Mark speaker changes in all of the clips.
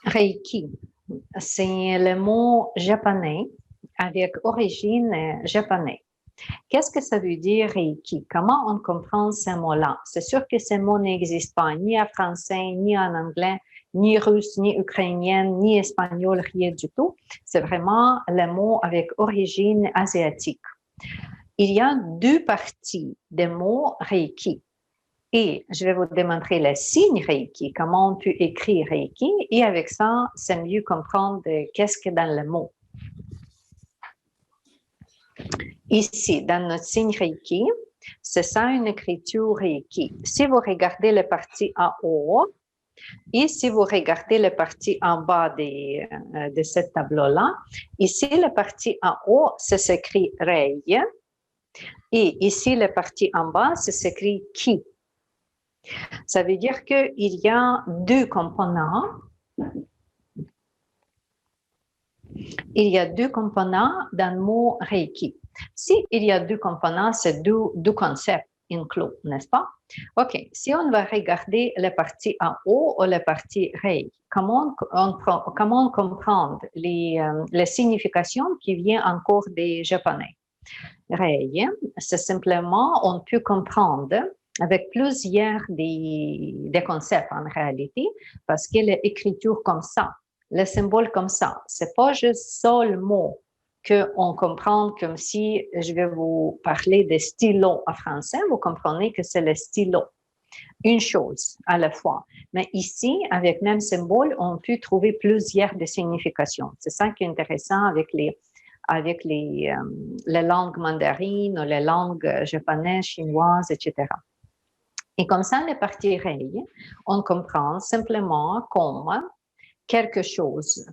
Speaker 1: Reiki, c'est le mot japonais avec origine japonaise. Qu'est-ce que ça veut dire Reiki? Comment on comprend ce mot-là? C'est sûr que ce mot n'existe pas ni en français, ni en anglais, ni russe, ni ukrainien, ni espagnol, rien du tout. C'est vraiment le mot avec origine asiatique. Il y a deux parties des mots Reiki. Et je vais vous démontrer le signe Reiki, comment on peut écrire Reiki. Et avec ça, c'est mieux comprendre qu'est-ce qu'il y a dans le mot. Ici, dans notre signe Reiki, c'est ça une écriture Reiki. Si vous regardez la partie en haut, et si vous regardez la partie en bas de ce tableau-là, ici, la partie en haut, ça s'écrit Rei. Et ici, la partie en bas, ça s'écrit Ki. Ça veut dire qu'il y a deux composants. Il y a deux composants dans le mot Reiki. Si il y a deux composants, c'est deux concepts inclus, n'est-ce pas? OK. Si on va regarder la partie en haut ou la partie Reiki, comment comprendre les significations qui viennent encore des Japonais? Reiki, c'est simplement, on peut comprendre avec plusieurs des concepts en réalité, parce que l'écriture comme ça, le symbole comme ça, c'est pas juste seul mot qu'on comprend comme si je vais vous parler de stylo en français, vous comprenez que c'est le stylo. Une chose à la fois. Mais ici, avec même symbole, on peut trouver plusieurs de significations. C'est ça qui est intéressant avec les langues mandarines ou les langues japonaises, chinoises, etc. Et comme ça, les parties Rei, on comprend simplement comme quelque chose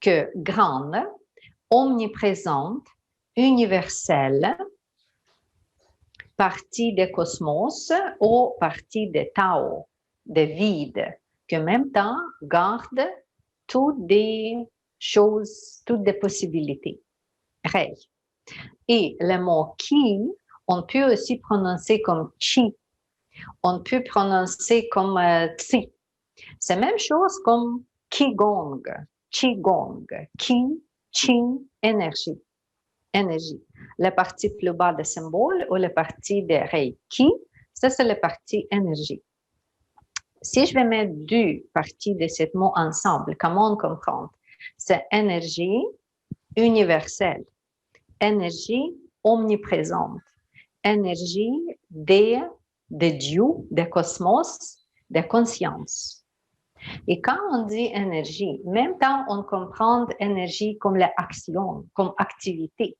Speaker 1: que grande, omniprésente, universelle, partie du cosmos ou partie de Tao, de vide, que en même temps garde toutes des choses, toutes des possibilités. Rei. Et le mot Ki, on peut aussi prononcer comme Chi. On peut prononcer comme Tsi. C'est la même chose comme Qigong, Qigong, Qi, Qi, énergie. Énergie. La partie plus bas du symbole ou la partie de Reiki, ça c'est la partie énergie. Si je vais mettre deux parties de ce mot ensemble, comment on comprend? C'est énergie universelle, énergie omniprésente, énergie de Dieu, de cosmos, de conscience. Et quand on dit énergie, même temps, on comprend énergie comme l'action, comme activité.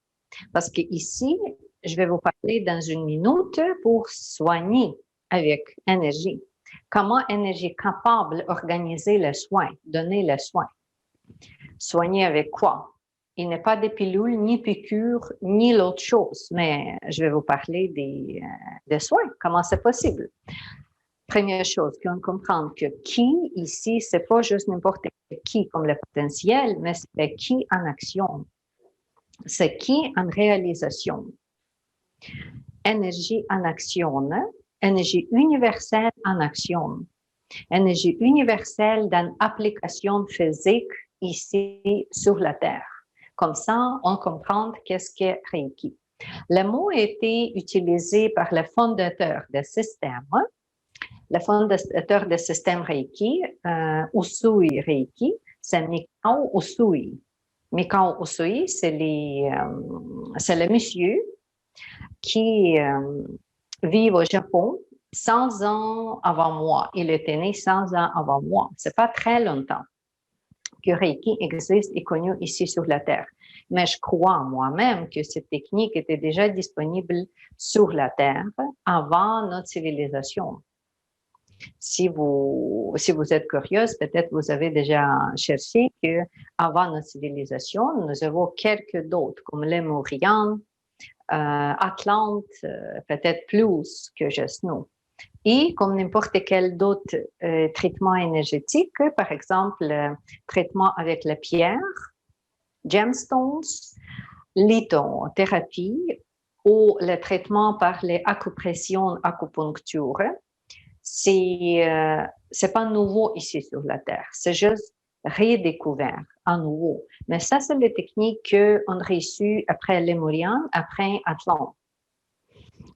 Speaker 1: Parce que ici, je vais vous parler dans une minute pour soigner avec énergie. Comment énergie est capable d'organiser le soin, donner le soin. Soigner avec quoi? Il n'est pas des pilules, ni piqûres, ni l'autre chose, mais je vais vous parler des soins. Comment c'est possible? Première chose, qu'on comprend que qui, ici, c'est pas juste n'importe qui comme le potentiel, mais c'est qui en action. C'est qui en réalisation. Énergie en action, énergie universelle en action. Énergie universelle dans l'application physique ici sur la Terre. Comme ça, on comprend qu'est-ce qu'est Reiki. Le mot a été utilisé par le fondateur du système. Le fondateur du système Reiki, Usui Reiki, c'est Mikao Usui. Mikao Usui, c'est le monsieur qui vit au Japon 100 ans avant moi. Il était né 100 ans avant moi. C'est pas très longtemps que Reiki existe et connu ici sur la Terre. Mais je crois moi-même que cette technique était déjà disponible sur la Terre avant notre civilisation. Si vous êtes curieuse, peut-être vous avez déjà cherché qu'avant notre civilisation, nous avons quelques d'autres, comme les Lémuriens, Atlante, peut-être plus que juste nous. Et comme n'importe quel autre traitement énergétique, par exemple, le traitement avec la pierre, gemstones, lithothérapie ou le traitement par les acupressions, acupuncture, c'est pas nouveau ici sur la Terre. C'est juste redécouvert à nouveau. Mais ça, c'est les techniques qu'on a reçues après Lémurien, après Atlan.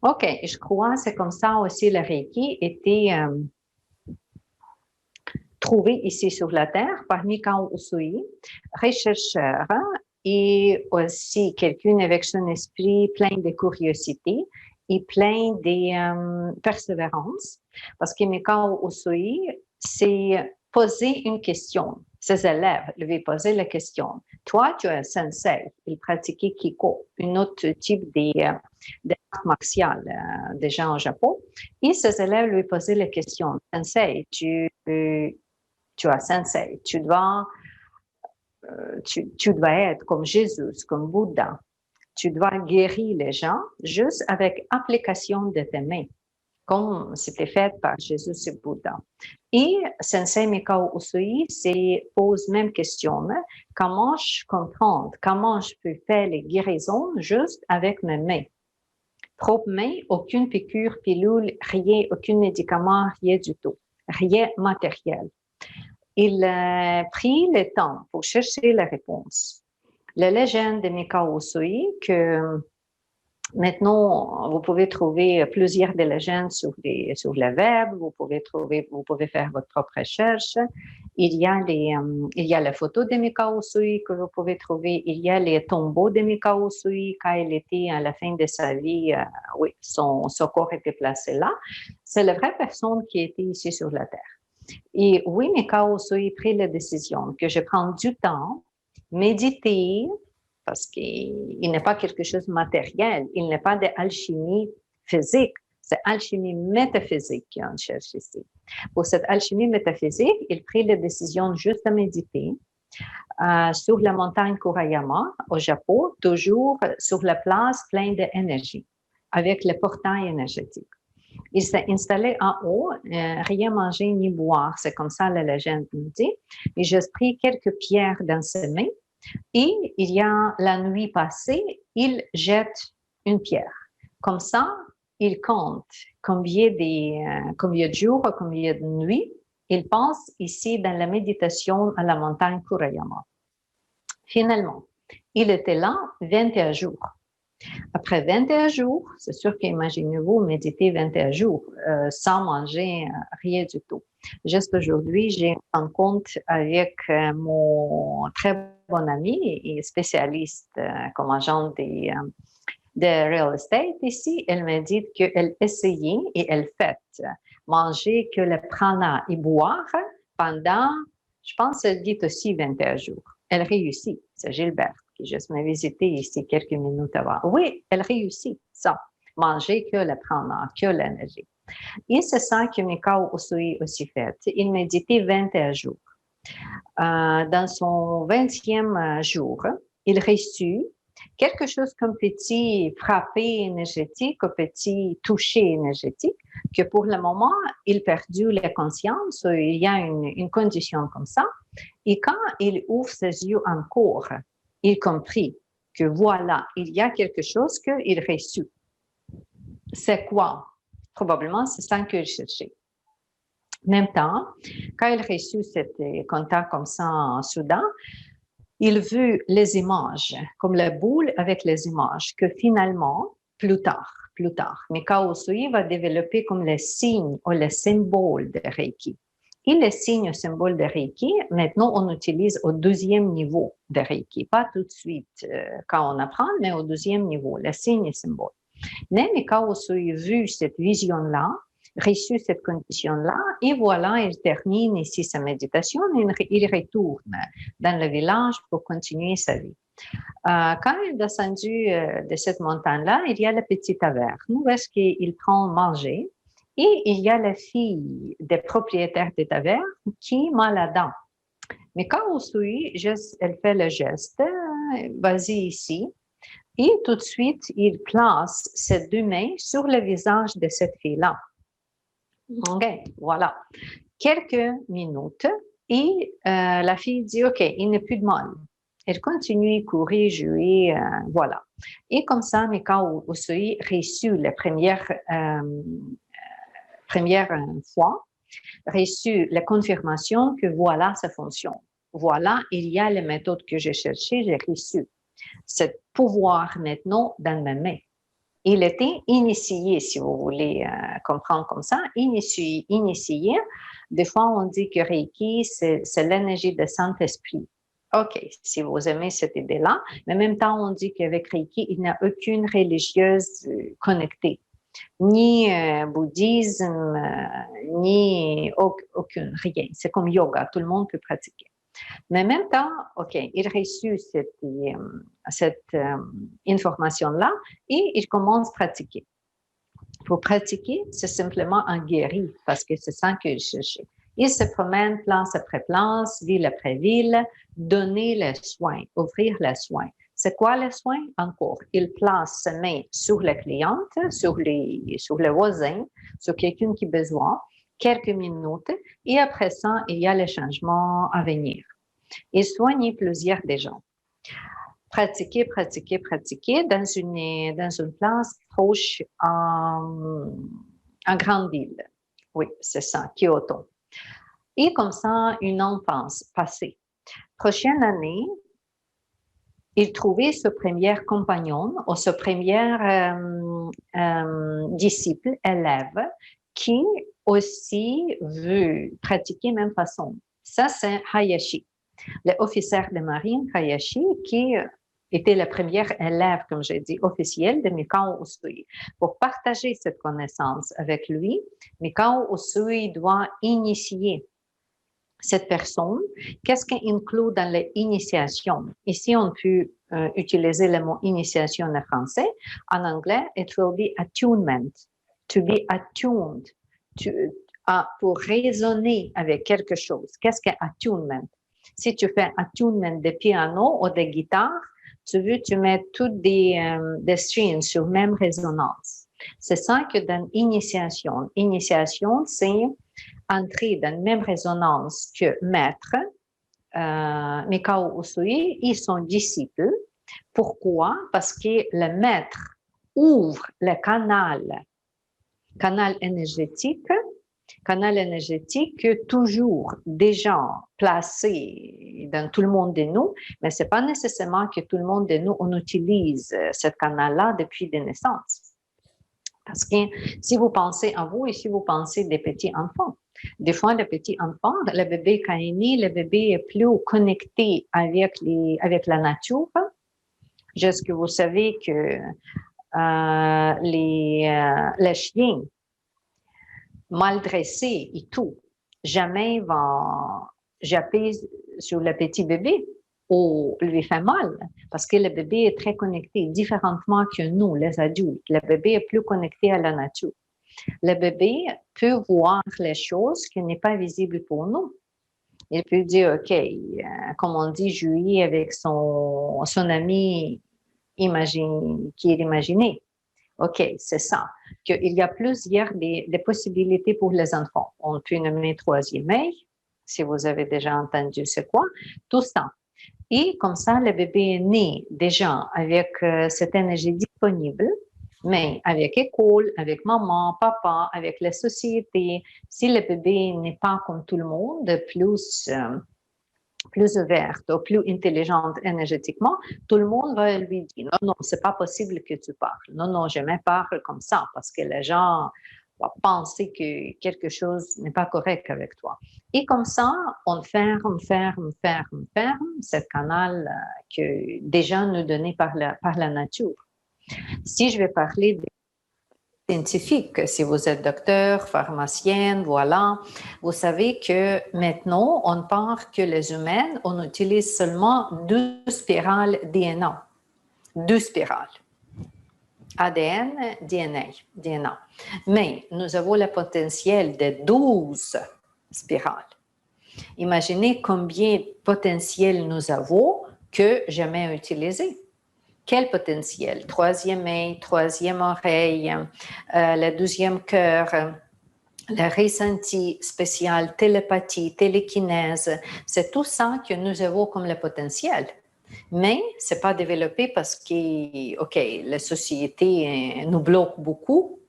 Speaker 1: OK, je crois que c'est comme ça aussi le Reiki était trouvé ici sur la Terre par Mikao Usui, chercheur et aussi quelqu'un avec son esprit plein de curiosité et plein de persévérance. Parce que Mikao Usui s'est posé une question. Ses élèves lui posaient la question. Toi, tu es un sensei. Il pratiquait Kiko, un autre type d'art martial déjà au Japon. Et ses élèves lui posaient la question. Sensei, tu es sensei. Tu dois être comme Jésus, comme Bouddha. Tu dois guérir les gens juste avec application de tes mains, comme c'était fait par Jésus et Bouddha. Et Sensei Mikao Usui se pose même question, comment je comprends, comment je peux faire les guérisons juste avec mes mains. Propres mains, aucune piqûre, pilule, rien, aucun médicament, rien du tout, rien matériel. Il a pris le temps pour chercher la réponse. La légende de Mikao Usui, que maintenant, vous pouvez trouver plusieurs des légendes sur le web, vous pouvez faire votre propre recherche. Il y a la photo de Mikao Usui que vous pouvez trouver. Il y a les tombeaux de Mikao Usui quand il était à la fin de sa vie. Oui, son corps était placé là. C'est la vraie personne qui était ici sur la Terre. Et oui, Mikao Usui a pris la décision que je prends du temps, méditer, parce qu'il n'est pas quelque chose de matériel, il n'est pas d'alchimie physique, c'est alchimie métaphysique qu'on cherche ici. Pour cette alchimie métaphysique, il a pris la décision juste de méditer sur la montagne Kurayama au Japon, toujours sur la place pleine d'énergie, avec le portail énergétique. Il s'est installé en haut, rien manger ni boire, c'est comme ça la légende nous dit. Mais j'ai pris quelques pierres dans ses mains et il y a la nuit passée, il jette une pierre. Comme ça, il compte combien de jours, combien de nuits. Il pense ici dans la méditation à la montagne Kurayama. Finalement, il était là 21 jours. Après 21 jours, c'est sûr qu'imaginez-vous méditer 21 jours sans manger rien du tout. Juste aujourd'hui, j'ai un compte avec mon très bon ami et spécialiste comme agent de real estate ici. Elle m'a dit qu'elle essayait et elle fait manger que le prana et boire pendant, je pense qu'elle dit aussi 21 jours. Elle réussit, c'est Gilbert qui juste m'a visité ici quelques minutes avant. Oui, elle réussit ça, manger que le prana, que l'énergie. Et c'est ça que Mikao Usui aussi fait. Il méditait 21 jours. Dans son 20e jour, il reçut quelque chose comme petit frappé énergétique, un petit toucher énergétique, que pour le moment, il a perdu la conscience. Il y a une condition comme ça. Et quand il ouvre ses yeux encore, il comprit que voilà, il y a quelque chose qu'il reçut. C'est quoi? Probablement, c'est ça qu'il cherchait. En même temps, quand il reçut ce contact comme ça soudain, il vit les images, comme la boule avec les images, que finalement, plus tard, Mikao Usui va développer comme les signes ou les symboles de Reiki. Et les signes et symboles de Reiki, maintenant, on utilise au 2e niveau de Reiki. Pas tout de suite quand on apprend, mais au 2e niveau, les signes et symboles. Mais Mikao Usui a vu cette vision-là, reçu cette condition-là, et voilà, il termine ici sa méditation, il retourne dans le village pour continuer sa vie. Quand il est descendu de cette montagne-là, il y a la petite taverne où est-ce qu'il prend manger, et il y a la fille des propriétaires de taverne qui est malade. Mais quand Usui, elle fait le geste, vas-y ici, et tout de suite, il place ses 2 mains sur le visage de cette fille-là. OK, voilà. Quelques minutes, et la fille dit, OK, il n'y a plus de mal. Elle continue à courir, jouer, voilà. Et comme ça, Mikao Usui reçut la première fois, reçu la confirmation que voilà, ça fonctionne. voilà, il y a les méthodes que j'ai cherchées, j'ai reçu. Ce pouvoir maintenant dans mes mains. Il était initié, si vous voulez comprendre comme ça, initié. Des fois, on dit que Reiki, c'est l'énergie du Saint-Esprit. OK, si vous aimez cette idée-là, mais en même temps, on dit qu'avec Reiki, il n'y a aucune religieuse connectée, ni bouddhisme, ni aucune, rien. C'est comme yoga, tout le monde peut pratiquer. Mais en même temps, OK, il reçut cette information-là et il commence à pratiquer. Pour pratiquer, c'est simplement en guérir parce que c'est ça que je cherchais. Il se promène place après place, ville après ville, donner les soins, offrir les soins. C'est quoi les soins? Encore, il place ses mains sur la cliente, sur les voisins, sur quelqu'un qui a besoin, quelques minutes, et après ça, il y a les changements à venir. Il soigne plusieurs des gens. Pratiquer dans une place proche en grande ville. Oui, c'est ça, Kyoto. Et comme ça, une an passé. Prochaine année, il trouvait ce premier compagnon ou ce premier disciple, élève, qui aussi veut pratiquer même façon. Ça, c'est Hayashi, l'officier de marine Hayashi, qui était le premier élève, comme j'ai dit, officiel de Mikao Usui. Pour partager cette connaissance avec lui, Mikao Usui doit initier cette personne. Qu'est-ce qui inclut dans l'initiation? Ici, on peut utiliser le mot initiation en français. En anglais, it will be attunement. To be attuned. Pour raisonner avec quelque chose. Qu'est-ce que attunement? Si tu fais attunement de piano ou de guitare, tu mets toutes des strings sur même résonance. C'est ça que dans initiation. Initiation, c'est entrer dans la même résonance que maître, Mikao Usui et son disciple. Pourquoi? Parce que le maître ouvre le canal énergétique toujours déjà placé dans tout le monde de nous, mais ce n'est pas nécessairement que tout le monde de nous, on utilise ce canal-là depuis des naissances. Parce que si vous pensez à vous et si vous pensez des petits enfants, des fois, les petits enfants, le bébé quand il est né, le bébé est plus connecté avec la nature. Est-ce que vous savez que les chiens mal dressés et tout, jamais vont japper sur le petit bébé ou lui faire mal, parce que le bébé est très connecté, différemment que nous, les adultes. Le bébé est plus connecté à la nature. Le bébé peut voir les choses qui n'est pas visible pour nous. Il peut dire, OK, comme on dit, jouer avec son ami qui est imaginé. OK, c'est ça. Il y a plusieurs des possibilités pour les enfants. On peut nommer troisième œil, si vous avez déjà entendu c'est quoi, tout ça. Et comme ça, le bébé est né déjà avec cette énergie disponible, mais avec école, avec maman, papa, avec la société. Si le bébé n'est pas comme tout le monde, plus ouverte ou plus intelligente énergétiquement, tout le monde va lui dire « Non, c'est pas possible que tu parles. Non, je ne parle comme ça parce que les gens vont penser que quelque chose n'est pas correct avec toi. » Et comme ça, on ferme ce canal que déjà nous donné par la nature. Si je vais parler des scientifiques, si vous êtes docteur, pharmacienne, voilà, vous savez que maintenant, on pense que les humains, on utilise seulement 2 spirales DNA. 2 spirales. ADN, DNA. Mais nous avons le potentiel de 12 spirales. Imaginez combien de potentiel nous avons que jamais utilisé. Quel potentiel? Troisième œil, troisième oreille, le deuxième cœur, le ressenti spécial, télépathie, télékinèse. C'est tout ça que nous avons comme le potentiel. Mais ce n'est pas développé parce que, OK, la société nous bloque beaucoup.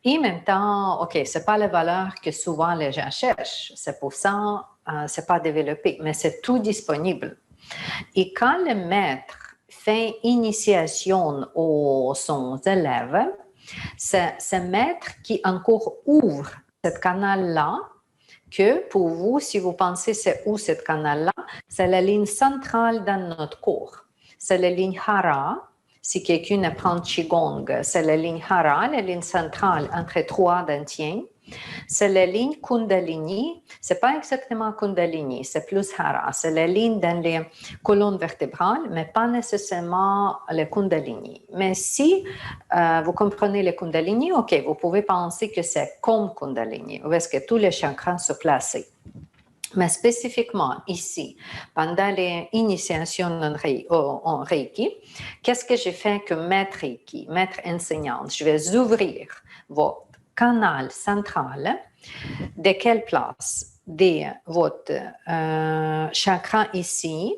Speaker 1: Et en même temps, OK, ce n'est pas la valeur que souvent les gens cherchent. C'est pour ça c'est pas développé, mais c'est tout disponible. Et quand le maître fait initiation aux son élèves, c'est ce maître qui encore ouvre ce canal-là, que pour vous, si vous pensez c'est où ce canal-là, c'est la ligne centrale dans notre corps. C'est la ligne Hara. Si quelqu'un apprend Qigong, c'est la ligne Hara, la ligne centrale entre trois dentiers. C'est la ligne Kundalini. C'est pas exactement Kundalini, c'est plus Hara. C'est la ligne dans les colonnes vertébrales, mais pas nécessairement le Kundalini. Mais si vous comprenez le Kundalini, ok, vous pouvez penser que c'est comme Kundalini, où est-ce que tous les chakras sont placés. Mais spécifiquement ici, pendant les initiations en Reiki, qu'est-ce que j'ai fait comme maître Reiki, maître enseignante? Je vais ouvrir votre canal central. De quelle place? De votre chakra ici,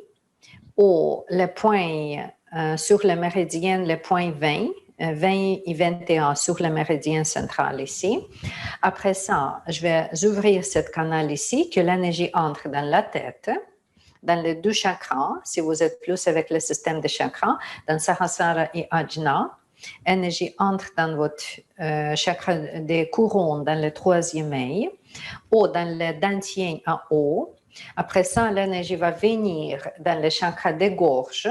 Speaker 1: ou le point sur le méridien, le point 20, 20 et 21 sur le méridien central ici. Après ça, je vais ouvrir ce canal ici, que l'énergie entre dans la tête, dans les deux chakras, si vous êtes plus avec le système de chakras, dans Sahasrara et Ajna. L'énergie entre dans votre chakra des couronnes, dans le troisième œil, ou dans le dentier en haut. Après ça, l'énergie va venir dans le chakra des gorges,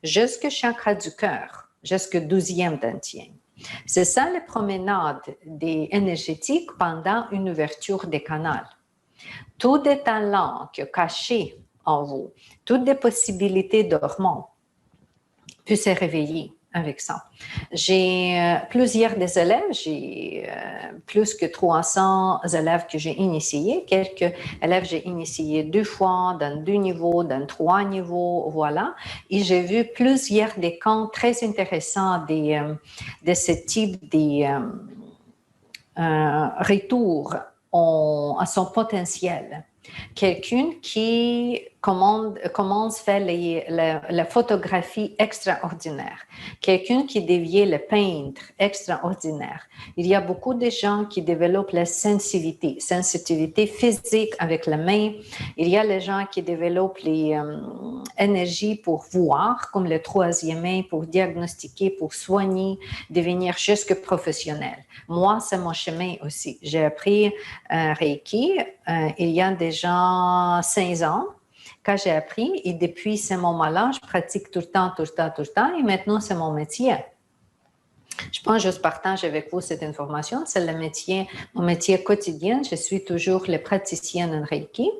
Speaker 1: jusqu'au chakra du cœur, jusqu'au 12e dentier. C'est ça la promenade énergétique pendant une ouverture des canaux. Tous des talents cachés en vous, toutes des possibilités dormantes peuvent se réveiller avec ça. J'ai plusieurs des élèves, j'ai plus que 300 élèves que j'ai initiés. Quelques élèves j'ai initiés 2 fois, dans 2 niveaux, dans 3 niveaux, voilà. Et j'ai vu plusieurs des camps très intéressants de ce type de retour à son potentiel. Quelqu'un qui commence à faire la photographie extraordinaire. Quelqu'un qui devient le peintre extraordinaire. Il y a beaucoup de gens qui développent la sensibilité physique avec la main. Il y a les gens qui développent les énergies pour voir, comme le troisième œil, pour diagnostiquer, pour soigner, devenir jusque professionnel. Moi, c'est mon chemin aussi. J'ai appris Reiki il y a déjà 5 ans. Quand j'ai appris, et depuis ce moment-là, je pratique tout le temps, et maintenant, c'est mon métier. Je pense que je partage avec vous cette information. C'est mon métier quotidien. Je suis toujours le praticienne en Reiki,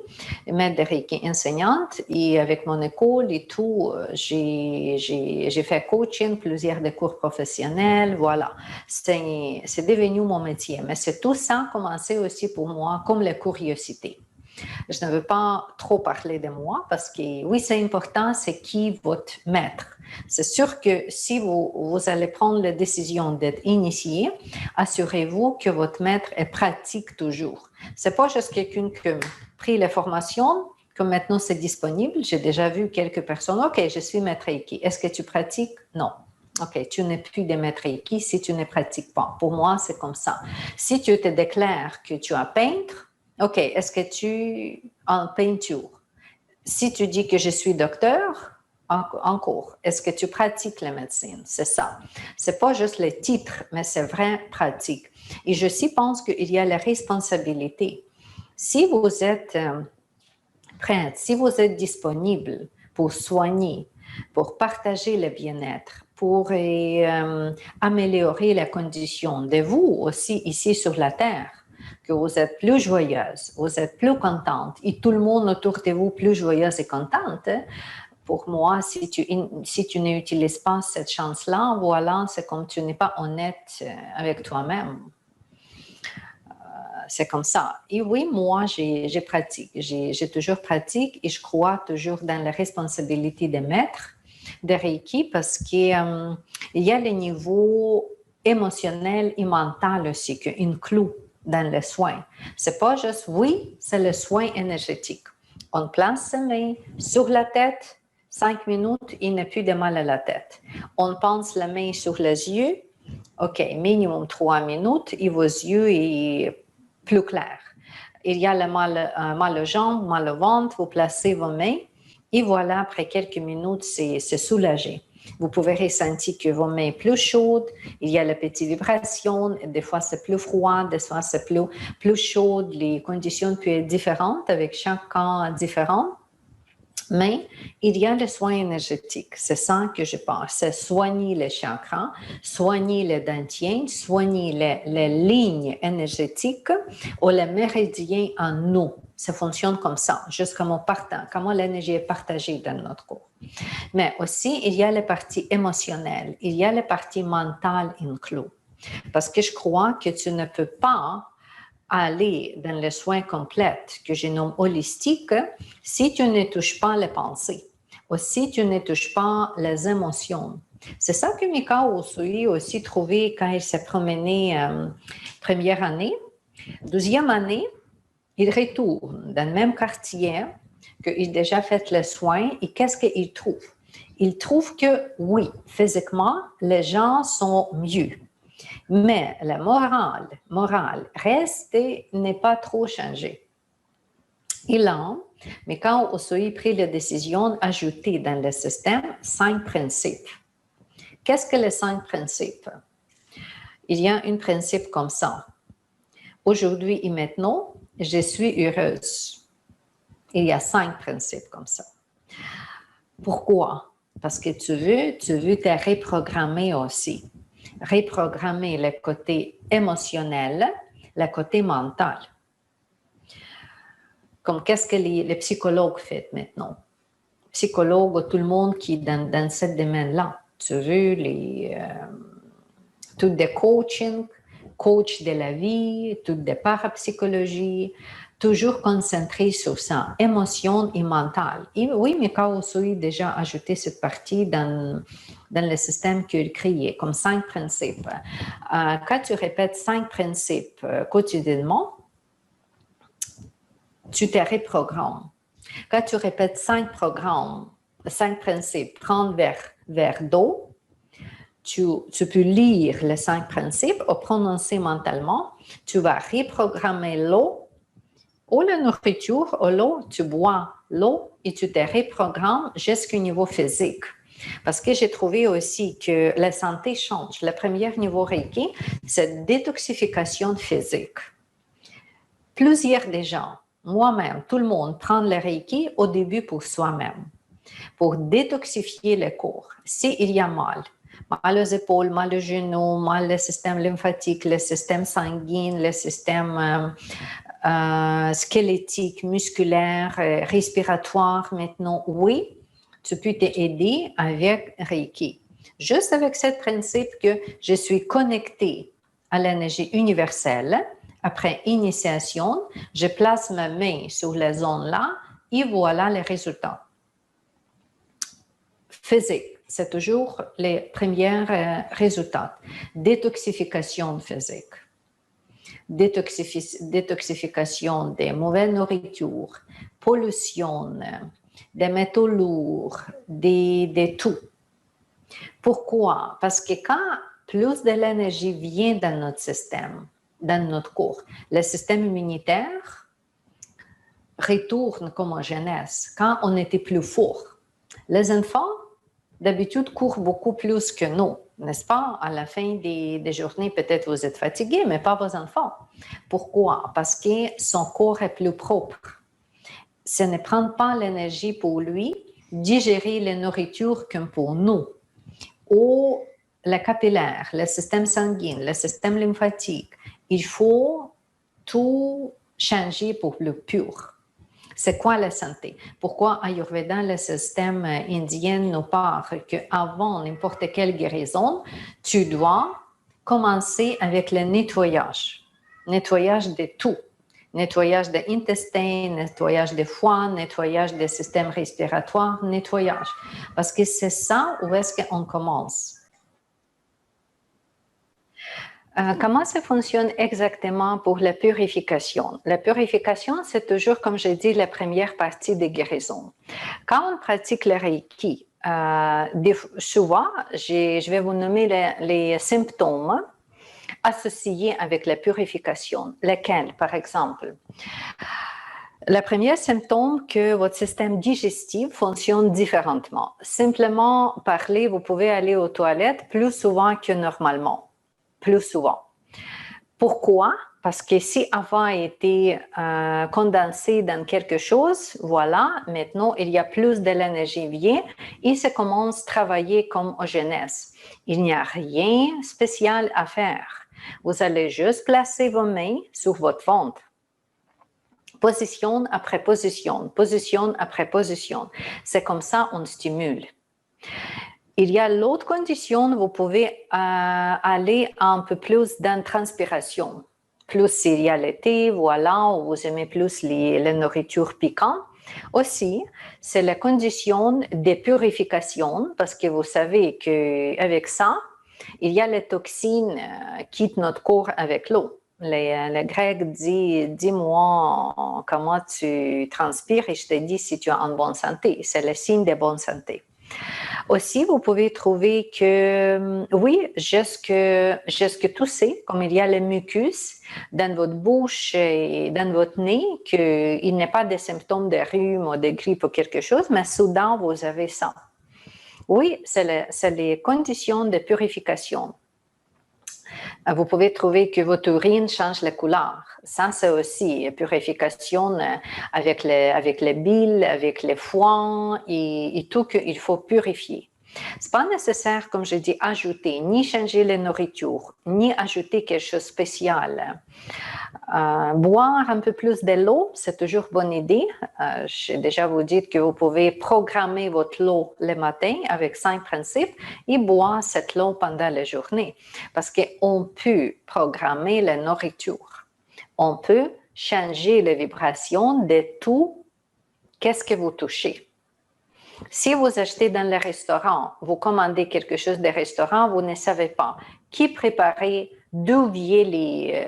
Speaker 1: maître de Reiki enseignante, et avec mon école et tout, j'ai fait coaching, plusieurs de cours professionnels, voilà. C'est devenu mon métier. Mais c'est tout ça commencé aussi pour moi comme la curiosité. Je ne veux pas trop parler de moi parce que oui, c'est important, c'est qui votre maître. C'est sûr que si vous allez prendre la décision d'être initié, assurez-vous que votre maître est pratique toujours. C'est pas juste quelqu'un qui a pris la formation, comme maintenant c'est disponible. J'ai déjà vu quelques personnes, OK, je suis maître Reiki. Est-ce que tu pratiques? Non. OK, tu n'es plus de maître Reiki si tu ne pratiques pas. Pour moi, c'est comme ça. Si tu te déclares que tu es peintre, OK, est-ce que tu en peinture? Si tu dis que je suis docteur, en cours, est-ce que tu pratiques la médecine? C'est ça. C'est pas juste le titre, mais c'est vrai pratique. Et je aussi pense qu'il y a la responsabilité. Si vous êtes prête, si vous êtes disponible pour soigner, pour partager le bien-être, pour améliorer la condition de vous aussi ici sur la Terre, que vous êtes plus joyeuse, vous êtes plus contente et tout le monde autour de vous plus joyeuse et contente, pour moi, si tu n'utilises pas cette chance-là, voilà, c'est comme tu n'es pas honnête avec toi-même. C'est comme ça. Et oui, moi, j'ai pratique. J'ai toujours pratique et je crois toujours dans la responsabilité des maîtres de Reiki parce qu'il y a les niveaux émotionnels et mentaux aussi qui incluent dans le soin. C'est pas juste, oui, c'est le soin énergétique. On place ses mains sur la tête, 5 minutes, il n'a plus de mal à la tête. On pense la main sur les yeux, OK, minimum 3 minutes, et vos yeux sont plus clairs. il y a le mal aux jambes, mal au ventre, vous placez vos mains et voilà, après quelques minutes, c'est soulagé. Vous pouvez ressentir que vos mains sont plus chaudes, il y a les petites vibrations, des fois c'est plus froid, des fois c'est plus chaud, les conditions peuvent être différentes avec chaque cas différent. Mais il y a les soins énergétiques, c'est ça que je pense, c'est soigner les chakras, soigner les dentiers, soigner les lignes énergétiques ou les méridiens en nous. Ça fonctionne comme ça, juste comment l'énergie est partagée dans notre corps. Mais aussi, il y a les parties émotionnelles, il y a les parties mentales incluses. Parce que je crois que tu ne peux pas aller dans les soins complets que je nomme holistiques si tu ne touches pas les pensées ou si tu ne touches pas les émotions. C'est ça que Mikao Usui a aussi trouvé quand il s'est promené première année. Deuxième année, il retourne dans le même quartier qu'il a déjà fait les soins et qu'est-ce qu'il trouve? Il trouve que oui, physiquement, les gens sont mieux. Mais la morale reste et n'est pas trop changée. Et là, mais quand Usui a pris la décision d'ajouter dans le système 5 principes. Qu'est-ce que les 5 principes? Il y a un principe comme ça. Aujourd'hui et maintenant, je suis heureuse. Il y a 5 principes comme ça. Pourquoi? Parce que tu veux te reprogrammer aussi. Reprogrammer le côté émotionnel, le côté mental. Comme qu'est-ce que les psychologues font maintenant? Psychologues, tout le monde qui est dans ce domaine-là. Tu veux tout des coaching, coach de la vie, tout des parapsychologie, toujours concentré sur ça, émotion et mental. Et oui, Mikao Usui a déjà ajouté cette partie dans le système qu'il créait, comme 5 principes. Quand tu répètes 5 principes quotidiennement, tu te reprogrammes. Quand tu répètes 5 principes, prendre vers d'eau, tu peux lire les 5 principes ou prononcer mentalement. Tu vas reprogrammer l'eau ou la nourriture ou l'eau. Tu bois l'eau et tu te reprogrammes jusqu'au niveau physique. Parce que j'ai trouvé aussi que la santé change. Le premier niveau Reiki, c'est détoxification physique. Plusieurs des gens, moi-même, tout le monde, prend le Reiki au début pour soi-même, pour détoxifier le corps. S'il y a mal aux épaules, mal aux genoux, mal le système lymphatique, le système sanguin, le système squelettique, musculaire, respiratoire maintenant, oui, tu peux t'aider avec Reiki. Juste avec ce principe que je suis connectée à l'énergie universelle. Après initiation, je place ma main sur la zone là et voilà les résultats. Physique, c'est toujours les premiers résultats. Détoxification physique. Détoxification des mauvaises nourritures, pollution, des métaux lourds, des tout. Pourquoi? Parce que quand plus de l'énergie vient dans notre système, dans notre corps, le système immunitaire retourne comme en jeunesse, quand on était plus fort. Les enfants, d'habitude, courent beaucoup plus que nous, n'est-ce pas? À la fin des journées, peut-être vous êtes fatigués, mais pas vos enfants. Pourquoi? Parce que son corps est plus propre. Ça ne prend pas l'énergie pour lui digérer la nourriture comme pour nous. Ou le capillaire, le système sanguin, le système lymphatique, il faut tout changer pour le pur. C'est quoi la santé? Pourquoi Ayurveda, le système indien, nous parle qu'avant n'importe quelle guérison, tu dois commencer avec le nettoyage. Nettoyage de tout. Nettoyage de l'intestin, nettoyage des foie, nettoyage des systèmes respiratoires, nettoyage. Parce que c'est ça où est-ce qu'on commence. Comment ça fonctionne exactement pour la purification? La purification, c'est toujours, comme j'ai dit, la première partie des guérisons. Quand on pratique le Reiki, souvent, je vais vous nommer les symptômes associées avec la purification. Lesquelles, par exemple? Le premier symptôme, que votre système digestif fonctionne différemment. Simplement parler, vous pouvez aller aux toilettes plus souvent que normalement. Plus souvent. Pourquoi? Parce que si avant était condensé dans quelque chose, voilà, maintenant il y a plus de l'énergie vient et ça commence à travailler comme au jeunesse. Il n'y a rien de spécial à faire. Vous allez juste placer vos mains sur votre ventre. Position après position, position après position. C'est comme ça on stimule. Il y a l'autre condition, vous pouvez aller un peu plus dans transpiration. Plus s'il y a l'été, voilà, ou vous aimez plus les nourritures piquantes. Aussi, c'est la condition de purification, parce que vous savez qu'avec ça, il y a les toxines qui quittent notre corps avec l'eau. Le grec dit, dis-moi comment tu transpires et je te dis si tu es en bonne santé. C'est le signe de bonne santé. Aussi, vous pouvez trouver que, oui, jusque tousser, comme il y a le mucus dans votre bouche et dans votre nez, qu'il n'y a pas de symptômes de rhume ou de grippe ou quelque chose, mais soudain, vous avez ça. Oui, c'est les conditions de purification. Vous pouvez trouver que votre urine change la couleur. Ça, c'est aussi purification avec les bile, avec les foins et tout qu'il faut purifier. Ce n'est pas nécessaire, comme je dis, ajouter, ni changer les nourritures, ni ajouter quelque chose de spécial. Boire un peu plus de l'eau, c'est toujours une bonne idée. J'ai déjà vous dit que vous pouvez programmer votre eau le matin avec 5 principes et boire cette eau pendant la journée. Parce qu'on peut programmer la nourriture. On peut changer les vibrations de tout qu'est-ce que vous touchez. Si vous achetez dans le restaurant, vous commandez quelque chose de restaurant, vous ne savez pas qui préparait, d'où vient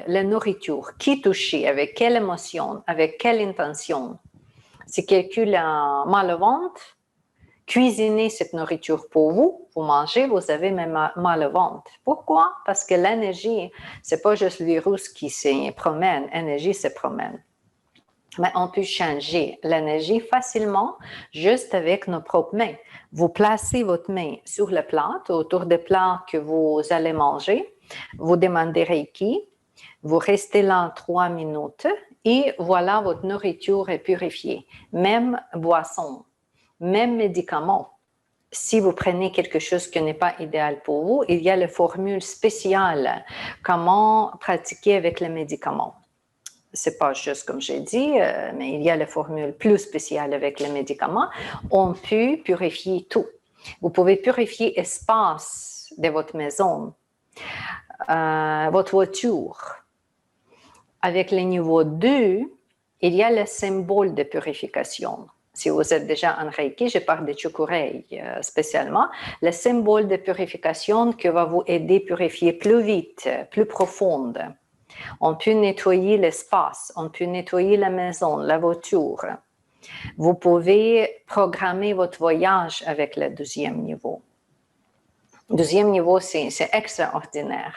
Speaker 1: la nourriture, qui touchait, avec quelle émotion, avec quelle intention. Si quelqu'un a mal au ventre, cuisinez cette nourriture pour vous, vous mangez, vous avez même mal au ventre. Pourquoi? Parce que l'énergie, ce n'est pas juste le virus qui se promène, l'énergie se promène. Mais on peut changer l'énergie facilement juste avec nos propres mains. Vous placez votre main sur le plat, autour du plat que vous allez manger. Vous demandez Reiki. Vous restez là 3 minutes et voilà, votre nourriture est purifiée. Même boisson, même médicament. Si vous prenez quelque chose qui n'est pas idéal pour vous, il y a la formule spéciale. Comment pratiquer avec les médicaments. C'est pas juste comme j'ai dit, mais il y a la formule plus spéciale avec les médicaments. On peut purifier tout. Vous pouvez purifier l'espace de votre maison, votre voiture. Avec le niveau 2, il y a le symbole de purification. Si vous êtes déjà en Reiki, je parle de Chokurei spécialement. Le symbole de purification qui va vous aider à purifier plus vite, plus profonde. On peut nettoyer l'espace, on peut nettoyer la maison, la voiture. Vous pouvez programmer votre voyage avec le 2e niveau. Le 2e niveau, c'est extraordinaire.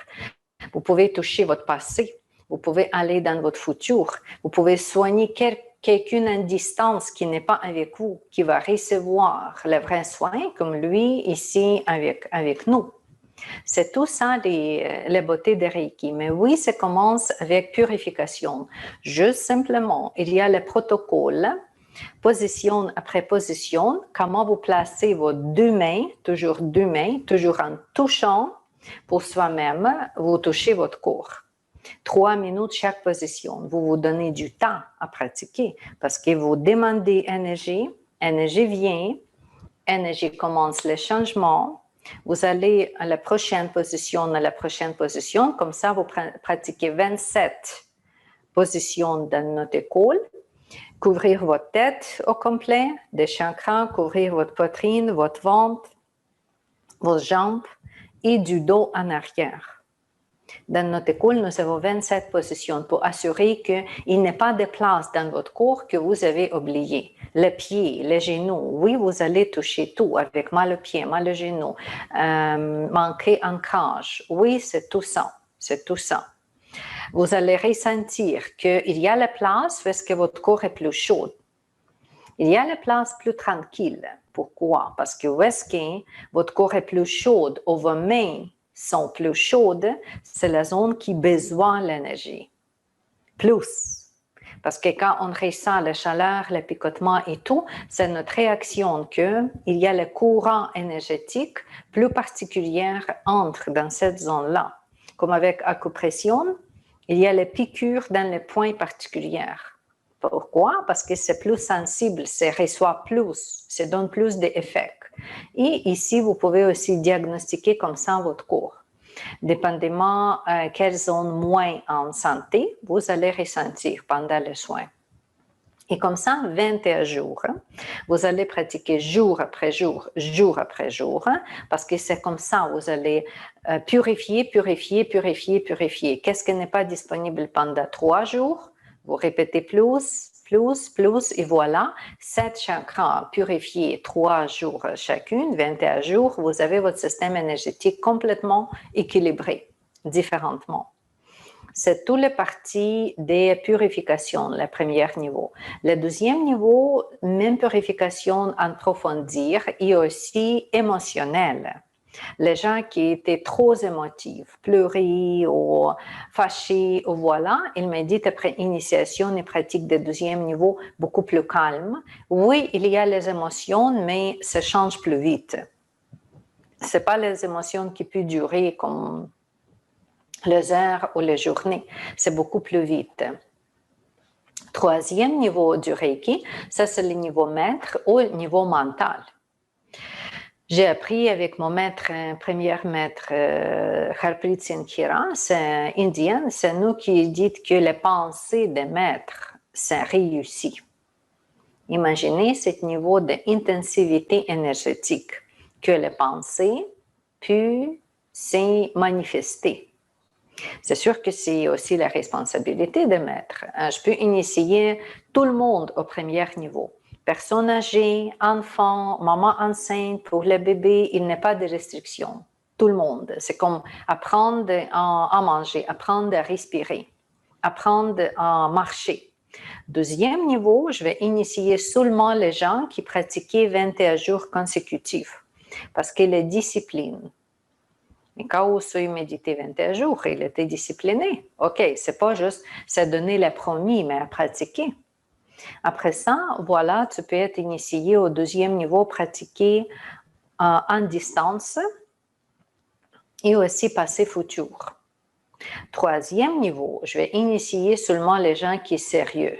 Speaker 1: Vous pouvez toucher votre passé, vous pouvez aller dans votre futur, vous pouvez soigner quelqu'un à distance qui n'est pas avec vous, qui va recevoir le vrai soin, comme lui ici avec nous. C'est tout ça, les beautés de Reiki. Mais oui, ça commence avec purification. Juste simplement, il y a le protocole, position après position, comment vous placez vos 2 mains, toujours en touchant pour soi-même, vous touchez votre corps. 3 minutes chaque position. Vous vous donnez du temps à pratiquer parce que vous demandez énergie vient, énergie commence le changement. Vous allez à la prochaine position, comme ça vous pratiquez 27 positions dans notre école. Couvrir votre tête au complet, des chakras, couvrir votre poitrine, votre ventre, vos jambes et du dos en arrière. Dans notre école, nous avons 27 positions pour assurer qu'il n'y ait pas de place dans votre corps que vous avez oublié. Les pieds, les genoux, oui, vous allez toucher tout avec mal au pied, mal au genou, manquer ancrage. Oui, c'est tout ça. C'est tout ça. Vous allez ressentir qu'il y a la place parce que votre corps est plus chaud. Il y a la place plus tranquille. Pourquoi? Parce que où est-ce que votre corps est plus chaud ou vos mains sont plus chaudes, c'est la zone qui a besoin de l'énergie. Plus. Parce que quand on ressent la chaleur, le picotement et tout, c'est notre réaction qu'il y a le courant énergétique plus particulier entre dans cette zone-là. Comme avec acupression, il y a les piqûres dans les points particuliers. Pourquoi? Parce que c'est plus sensible, ça reçoit plus, ça donne plus d'effets. Et ici, vous pouvez aussi diagnostiquer comme ça votre corps. Dépendamment quelle zone moins en santé, vous allez ressentir pendant les soins. Et comme ça, 21 jours, vous allez pratiquer jour après jour, jour après jour, parce que c'est comme ça, vous allez purifier, purifier, purifier, purifier. Qu'est-ce qui n'est pas disponible pendant 3 jours? Vous répétez plus, plus, plus, et voilà, 7 chakras purifiés 3 jours chacune, 21 jours, vous avez votre système énergétique complètement équilibré, différemment. C'est toutes les parties des purifications, le premier niveau. Le deuxième niveau, même purification en profondeur et aussi émotionnelle. Les gens qui étaient trop émotifs, pleurer ou fâchés, ou voilà, ils me disent après initiation et pratique de deuxième niveau beaucoup plus calme. Oui, il y a les émotions, mais ça change plus vite. Ce n'est pas les émotions qui peuvent durer comme les heures ou les journées. C'est beaucoup plus vite. Troisième niveau du Reiki, ça c'est le niveau maître ou le niveau mental. J'ai appris avec mon maître, premier maître, Harpreet Singh Khera, c'est indien, c'est nous qui dit que les pensées des maîtres, c'est réussi. Imaginez ce niveau d'intensivité énergétique que les pensées peuvent se manifester. C'est sûr que c'est aussi la responsabilité des maîtres. Je peux initier tout le monde au premier niveau. Personnes âgées, enfants, maman enceinte, pour les bébés, il n'y a pas de restriction. Tout le monde. C'est comme apprendre à manger, apprendre à respirer, apprendre à marcher. Deuxième niveau, je vais initier seulement les gens qui pratiquaient 21 jours consécutifs. Parce que les disciplines. Mais quand Usui méditait 21 jours, il était discipliné. OK, c'est pas juste se donner le promis, mais à pratiquer. Après ça, voilà, tu peux être initié au deuxième niveau, pratiquer en distance et aussi passer futur. Troisième niveau, je vais initier seulement les gens qui sont sérieux,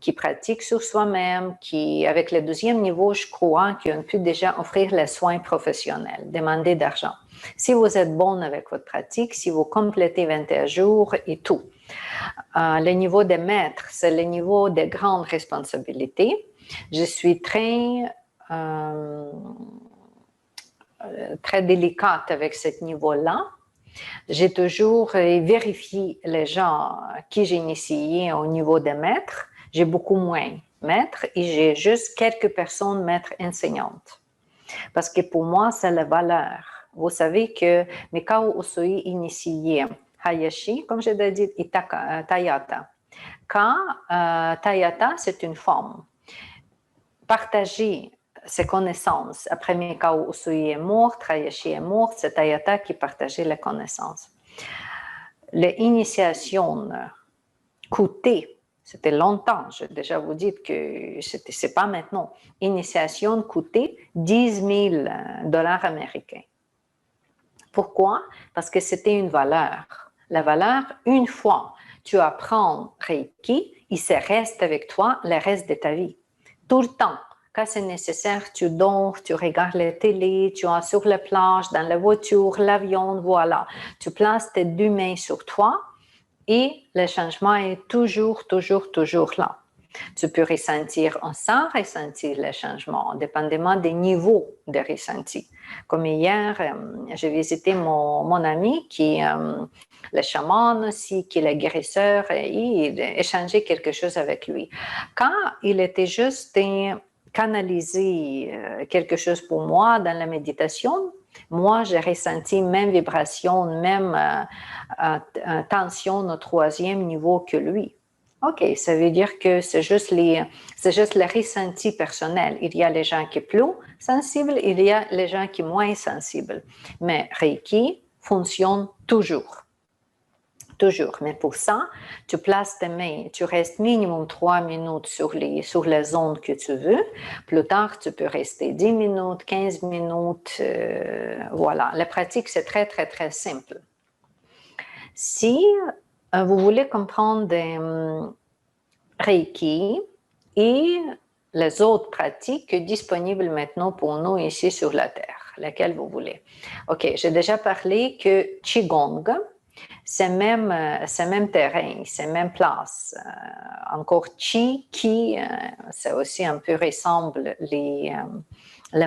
Speaker 1: qui pratiquent sur soi-même, qui, avec le deuxième niveau, je crois qu'on peut déjà offrir les soins professionnels, demander d'argent. Si vous êtes bon avec votre pratique, si vous complétez 21 jours et tout. Le niveau des maîtres, c'est le niveau des grandes responsabilités. Je suis très délicate avec ce niveau-là. J'ai toujours vérifié les gens qui j'ai initiés au niveau des maîtres. J'ai beaucoup moins maîtres et j'ai juste quelques personnes maîtres enseignantes. Parce que pour moi, c'est la valeur. Vous savez que Mikao Usui initié Hayashi, comme je l'ai dit, et Tayata. Quand Tayata, c'est une femme, partager ses connaissances. Après Mikao Usui est mort, Hayashi est mort, c'est Tayata qui partageait les connaissances. L'initiation coûtait, c'était longtemps, je déjà vous dis que c'est pas maintenant. Initiation coûtait $10,000 américains. Pourquoi? Parce que c'était une valeur. La valeur, une fois tu apprends Reiki, il se reste avec toi le reste de ta vie. Tout le temps. Quand c'est nécessaire, tu dors, tu regardes la télé, tu es sur la plage, dans la voiture, l'avion, voilà. Tu places tes deux mains sur toi et le changement est toujours là. Tu peux ressentir ou sans ressentir le changement, dépendamment des niveaux de ressenti. Comme hier, j'ai visité mon ami qui est le chaman aussi, qui est le guérisseur, et il a échangé quelque chose avec lui. Quand il était juste canalisé quelque chose pour moi dans la méditation, Moi, j'ai ressenti même vibration, même tension au troisième niveau que lui. OK, ça veut dire que c'est juste le ressenti personnel. Il y a les gens qui sont plus sensibles, il y a les gens qui sont moins sensibles. Mais Reiki fonctionne toujours. Toujours. Mais pour ça, tu places tes mains, tu restes minimum 3 minutes sur les zones que tu veux. Plus tard, tu peux rester 10 minutes, 15 minutes. Voilà. La pratique, c'est très, très, très simple. Si vous voulez comprendre Reiki et les autres pratiques disponibles maintenant pour nous ici sur la Terre, laquelle vous voulez. OK, j'ai déjà parlé que Qigong, c'est même terrain, c'est même place. Encore Qi, Qi, ça aussi un peu ressemble les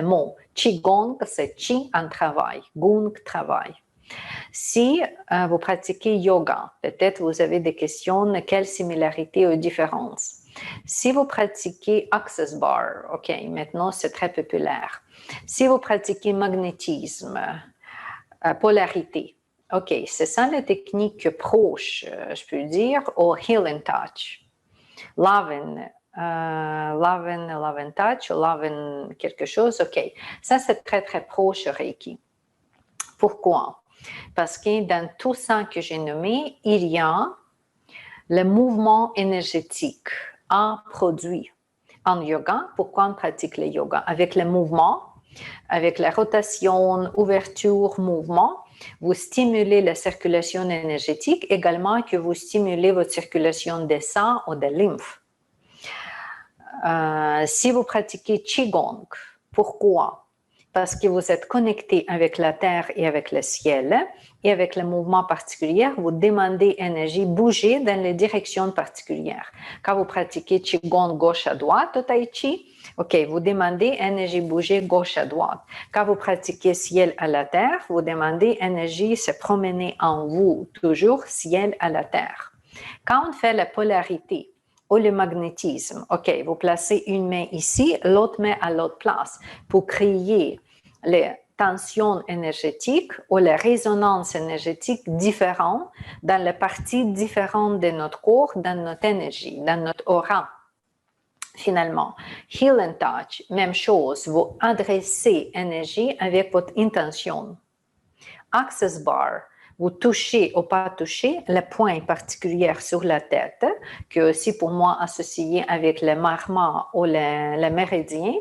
Speaker 1: mots. Qigong, c'est Qi en travail, Gong, travail. Si vous pratiquez yoga, peut-être vous avez des questions, quelles similarités ou différences? Si vous pratiquez Access Bar, OK, maintenant c'est très populaire. Si vous pratiquez magnétisme, polarité, OK, c'est ça la technique proche, je peux dire, au Healing Touch. Love and Touch, Love and quelque chose, OK. Ça, c'est très, très proche Reiki. Pourquoi? Parce que dans tout ça que j'ai nommé, il y a le mouvement énergétique à produire. En yoga, pourquoi on pratique le yoga? Avec le mouvement, avec la rotation, ouverture, mouvement, vous stimulez la circulation énergétique, également que vous stimulez votre circulation de sang ou de lymphe. Si vous pratiquez Qigong, pourquoi? Parce que vous êtes connecté avec la terre et avec le ciel, et avec le mouvement particulier, vous demandez énergie, bouger dans les directions particulières. Quand vous pratiquez Qigong gauche à droite au Tai Chi, OK, vous demandez énergie bouger gauche à droite. Quand vous pratiquez ciel à la terre, vous demandez énergie se promener en vous, toujours ciel à la terre. Quand on fait la polarité, ou le magnétisme. OK, vous placez une main ici, l'autre main à l'autre place pour créer les tensions énergétiques ou les résonances énergétiques différentes dans les parties différentes de notre corps, dans notre énergie, dans notre aura. Finalement, Heal and Touch, même chose, vous adressez énergie avec votre intention. Access Bar, vous touchez ou pas touchez le point particulier sur la tête, qui est aussi pour moi associé avec le marma ou le méridien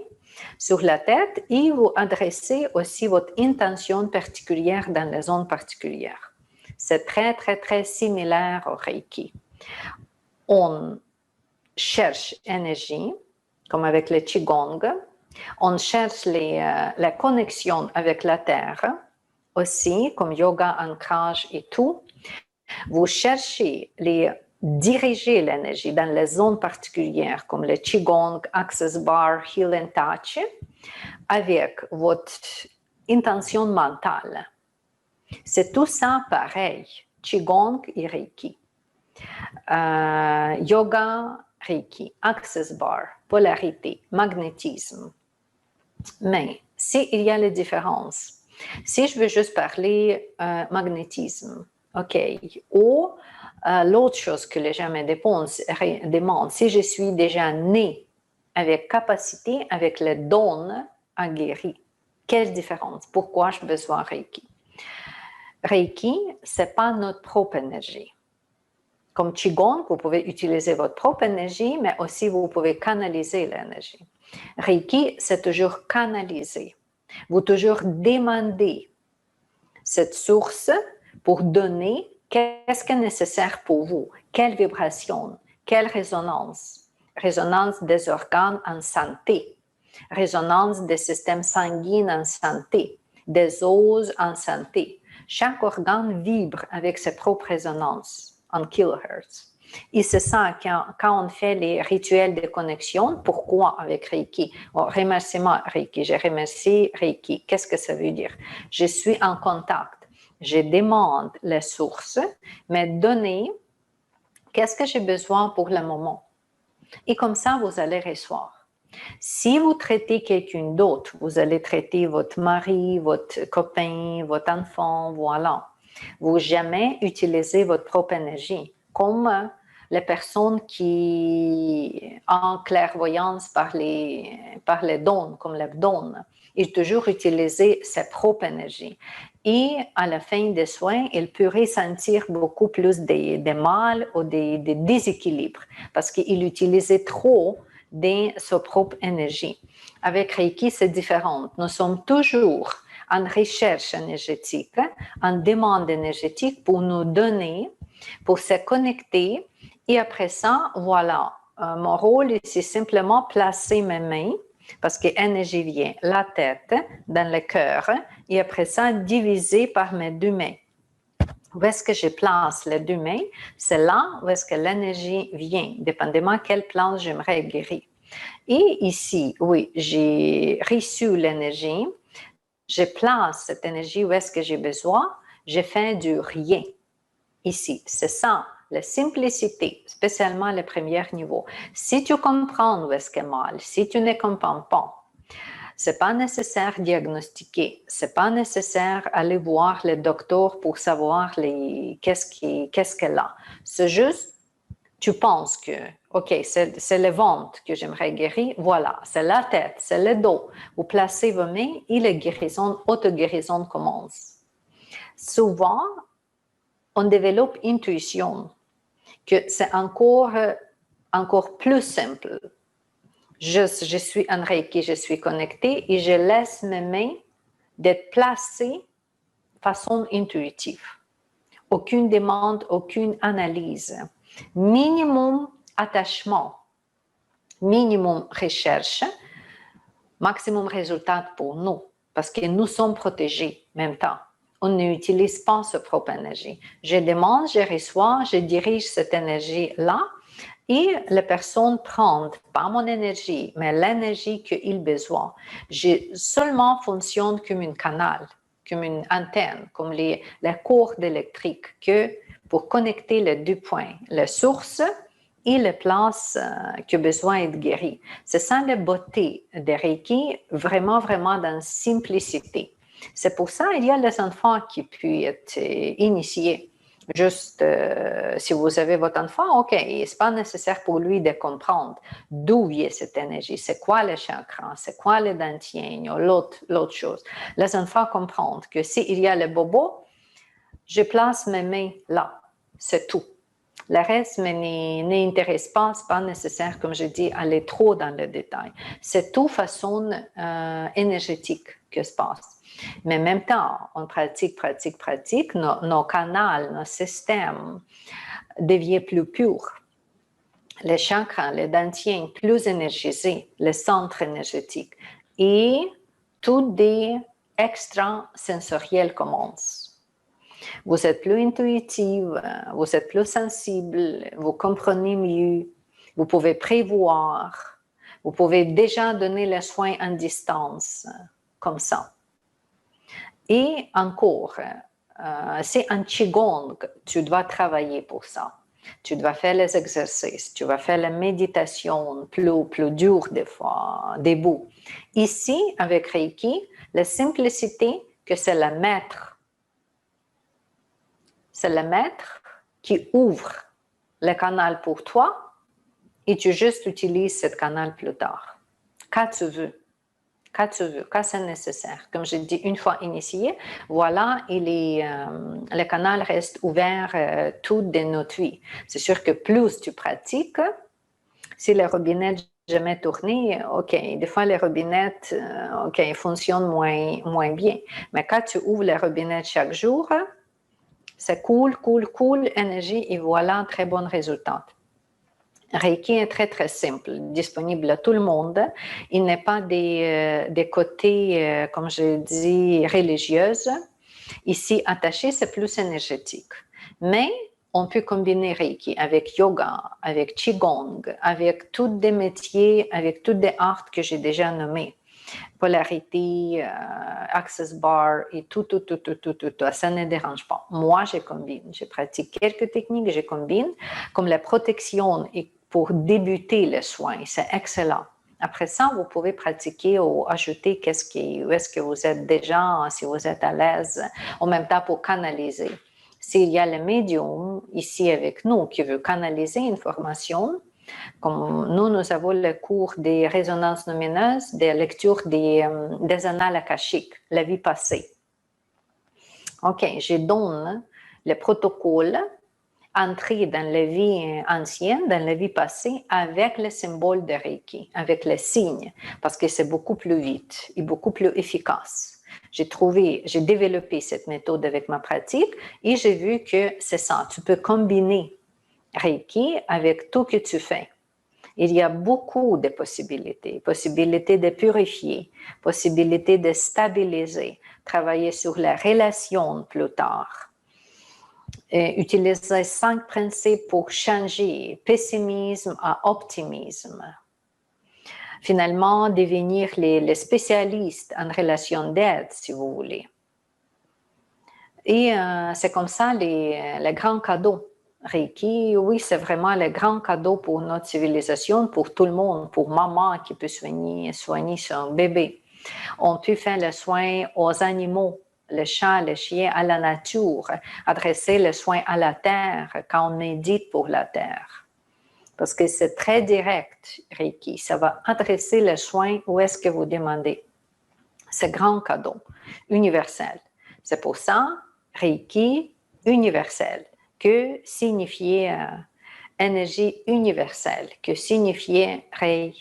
Speaker 1: sur la tête, et vous adressez aussi votre intention particulière dans les zones particulières. C'est très, très, très similaire au Reiki. On cherche énergie, comme avec le Qigong. On cherche la connexion avec la terre, aussi, comme yoga, ancrage et tout, vous cherchez diriger l'énergie dans les zones particulières, comme le Qigong, Access Bar, Heal and Touch, avec votre intention mentale. C'est tout ça pareil, Qigong et Reiki. Yoga, Reiki, Access Bar, polarité, magnétisme. Mais s'il y a les différences, si je veux juste parler magnétisme, OK, ou l'autre chose que les gens me demandent, si je suis déjà née avec capacité, avec le don à guérir, quelle différence? Pourquoi j'ai besoin de Reiki? Reiki, ce n'est pas notre propre énergie. Comme Qigong, vous pouvez utiliser votre propre énergie, mais aussi vous pouvez canaliser l'énergie. Reiki, c'est toujours canaliser. Vous toujours demandez cette source pour donner qu'est-ce qui est nécessaire pour vous, quelle vibration, quelle résonance. Résonance des organes en santé, résonance des systèmes sanguins en santé, des os en santé. Chaque organe vibre avec ses propres résonances en kilohertz. Et c'est ça, quand on fait les rituels de connexion, pourquoi avec Reiki? Remerciement Reiki, je remercie Reiki. Qu'est-ce que ça veut dire? Je suis en contact. Je demande les sources, mais donnez qu'est-ce que j'ai besoin pour le moment. Et comme ça, vous allez recevoir. Si vous traitez quelqu'un d'autre, vous allez traiter votre mari, votre copain, votre enfant, voilà. Vous jamais utilisez votre propre énergie, comme les personnes qui ont clairvoyance par les dons, comme les dons. Ils toujours utiliser sa propre énergie. Et à la fin des soins, il peut ressentir beaucoup plus des mal ou des déséquilibres parce qu'il utilisait trop de sa propre énergie. Avec Reiki, c'est différent. Nous sommes toujours en recherche énergétique, en demande énergétique pour nous donner, pour se connecter. Et après ça, voilà, mon rôle, c'est simplement placer mes mains, parce que l'énergie vient la tête, dans le cœur, et après ça, diviser par mes deux mains. Où est-ce que je place les deux mains? C'est là où est-ce que l'énergie vient, dépendamment quelle place j'aimerais guérir. Et ici, oui, j'ai reçu l'énergie, je place cette énergie où est-ce que j'ai besoin, je fais du rien. Ici, c'est ça, la simplicité, spécialement le premier niveau. Si tu comprends où est-ce qu'il y a mal, si tu ne comprends pas, c'est pas nécessaire diagnostiquer, c'est pas nécessaire aller voir le docteur pour savoir qu'est-ce qu'elle a. C'est juste, tu penses que, OK, c'est le ventre que j'aimerais guérir, voilà, c'est la tête, c'est le dos. Vous placez vos mains et la guérison, auto-guérison commence. Souvent, on développe intuition, que c'est encore plus simple. Je suis en Reiki, je suis connectée et je laisse mes mains d'être placées de façon intuitive. Aucune demande, aucune analyse. Minimum attachement, minimum recherche, maximum résultat pour nous, parce que nous sommes protégés en même temps. On n'utilise pas sa propre énergie. Je demande, je reçois, je dirige cette énergie-là et la personne prend, pas mon énergie, mais l'énergie qu'il a besoin. Je seulement fonctionne comme un canal, comme une antenne, comme les cordes électriques, que pour connecter les deux points, la source et la place qui a besoin d'être guérie. C'est ça la beauté de Reiki, vraiment, vraiment dans la simplicité. C'est pour ça qu'il y a les enfants qui peuvent être initiés. Juste, si vous avez votre enfant, OK, ce n'est pas nécessaire pour lui de comprendre d'où vient cette énergie, c'est quoi le chakra, c'est quoi le dantian, ou l'autre chose. Les enfants comprennent que s'il y a le bobo, je place mes mains là, c'est tout. Le reste ne m'intéresse pas, ce n'est pas nécessaire, comme je dis, aller trop dans le détail. C'est tout façon énergétique que se passe. Mais en même temps, on pratique, nos canaux, nos systèmes deviennent plus purs. Les chakras, les dantiens plus énergisés, les centres énergétiques. Et tout des extrasensoriels commencent. Vous êtes plus intuitive, vous êtes plus sensible, vous comprenez mieux, vous pouvez prévoir, vous pouvez déjà donner les soins en distance, comme ça. Et encore, c'est en Qigong, tu dois travailler pour ça. Tu dois faire les exercices, tu vas faire la méditation plus dure des fois, debout. Ici, avec Reiki, la simplicité que c'est le maître. C'est le maître qui ouvre le canal pour toi et tu juste utilises ce canal plus tard. Quand tu veux, quand c'est nécessaire. Comme je dis, une fois initié, voilà, le canal reste ouvert toute notre vie. C'est sûr que plus tu pratiques, si le robinet jamais tourné, OK, des fois les robinets, OK, fonctionnent moins bien. Mais quand tu ouvres le robinet chaque jour, c'est cool, énergie, et voilà un très bon résultat. Reiki est très, très simple, disponible à tout le monde. Il n'est pas des côtés, comme je dis, religieuses. Ici, attaché, c'est plus énergétique. Mais on peut combiner Reiki avec yoga, avec Qigong, avec tous des métiers, avec toutes des arts que j'ai déjà nommés. Polarité, access bar et tout, ça ne dérange pas. Moi, je combine. Je pratique quelques techniques, je combine, comme la protection et pour débuter le soin. C'est excellent. Après ça, vous pouvez pratiquer ou ajouter où est-ce que vous êtes déjà, si vous êtes à l'aise, en même temps pour canaliser. S'il y a le médium ici avec nous qui veut canaliser une formation, comme nous avons le cours des résonances lumineuses, des lectures des annales akashiques, la vie passée. OK, je donne le protocole, entrer dans la vie ancienne, dans la vie passée, avec le symbole de Reiki, avec les signes, parce que c'est beaucoup plus vite et beaucoup plus efficace. J'ai développé cette méthode avec ma pratique et j'ai vu que c'est ça, tu peux combiner Reiki avec tout que tu fais. Il y a beaucoup de possibilités, possibilités de purifier, possibilités de stabiliser, travailler sur la relation plus tard. Utiliser 5 principes pour changer pessimisme à optimisme. Finalement, devenir les spécialistes en relation d'aide, si vous voulez. Et c'est comme ça les grands cadeaux. Reiki, oui, c'est vraiment le grand cadeau pour notre civilisation, pour tout le monde, pour maman qui peut soigner son bébé. On peut faire le soin aux animaux, le chat, le chien, à la nature, adresser le soin à la terre quand on médite pour la terre. Parce que c'est très direct, Reiki. Ça va adresser le soin où est-ce que vous demandez. C'est grand cadeau, universel. C'est pour ça, Reiki, universel, que signifiait énergie universelle, que signifiait Rei